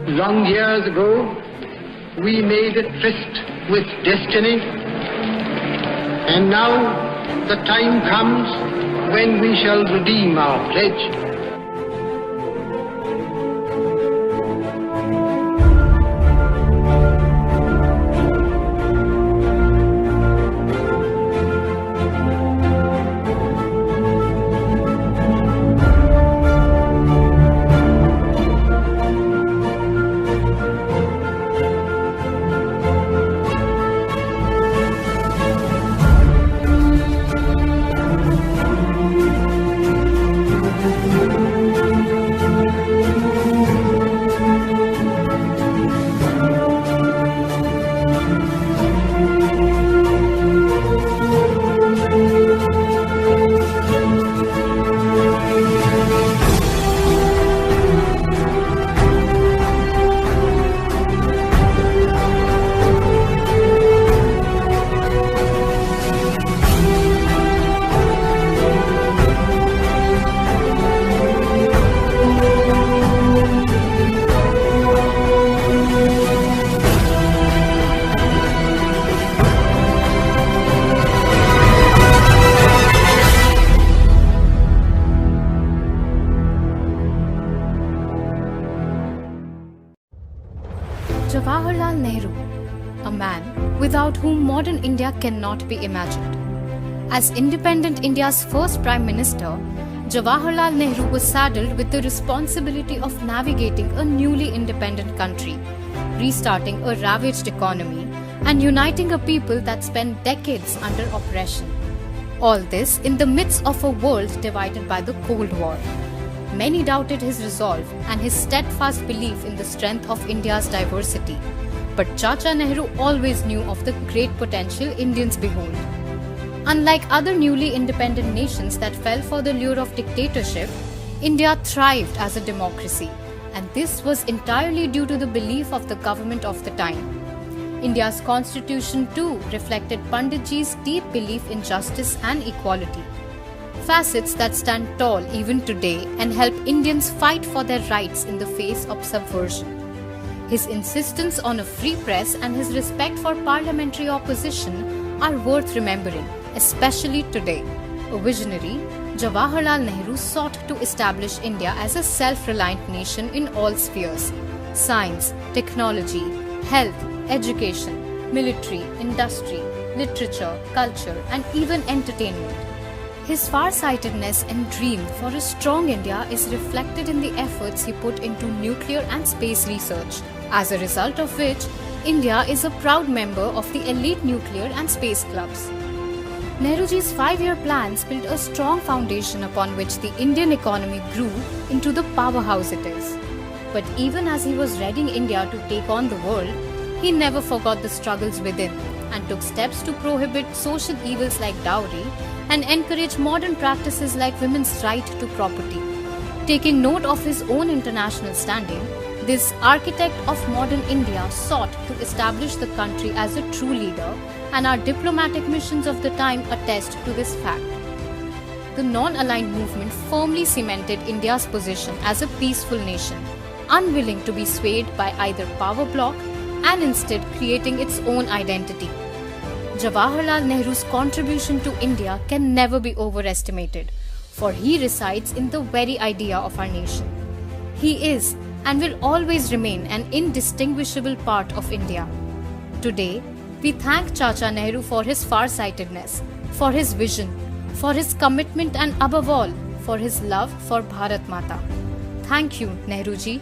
Long years ago, we made a tryst with destiny, and now the time comes when we shall redeem our pledge. Jawaharlal Nehru, a man without whom modern India cannot be imagined. As independent India's first Prime Minister, Jawaharlal Nehru was saddled with the responsibility of navigating a newly independent country, restarting a ravaged economy, and uniting a people that spent decades under oppression. All this in the midst of a world divided by the Cold War. Many doubted his resolve and his steadfast belief in the strength of India's diversity. But Chacha Nehru always knew of the great potential Indians behold. Unlike other newly independent nations that fell for the lure of dictatorship, India thrived as a democracy, and this was entirely due to the belief of the government of the time. India's constitution too reflected Panditji's deep belief in justice and equality. Facets that stand tall even today and help Indians fight for their rights in the face of subversion. His insistence on a free press and his respect for parliamentary opposition are worth remembering, especially today. A visionary, Jawaharlal Nehru sought to establish India as a self-reliant nation in all spheres: science, technology, health, education, military, industry, literature, culture, and even entertainment. His far-sightedness and dream for a strong India is reflected in the efforts he put into nuclear and space research, as a result of which India is a proud member of the elite nuclear and space clubs. Nehruji's 5-year plans built a strong foundation upon which the Indian economy grew into the powerhouse it is. But even as he was readying India to take on the world, he never forgot the struggles within and took steps to prohibit social evils like dowry and encourage modern practices like women's right to property. Taking note of his own international standing, this architect of modern India sought to establish the country as a true leader, and our diplomatic missions of the time attest to this fact. The non-aligned movement firmly cemented India's position as a peaceful nation, unwilling to be swayed by either power bloc and instead creating its own identity. Jawaharlal Nehru's contribution to India can never be overestimated, for he resides in the very idea of our nation. He is and will always remain an indistinguishable part of India. Today, we thank Chacha Nehru for his far-sightedness, for his vision, for his commitment, and above all, for his love for Bharat Mata. Thank you, Nehru ji.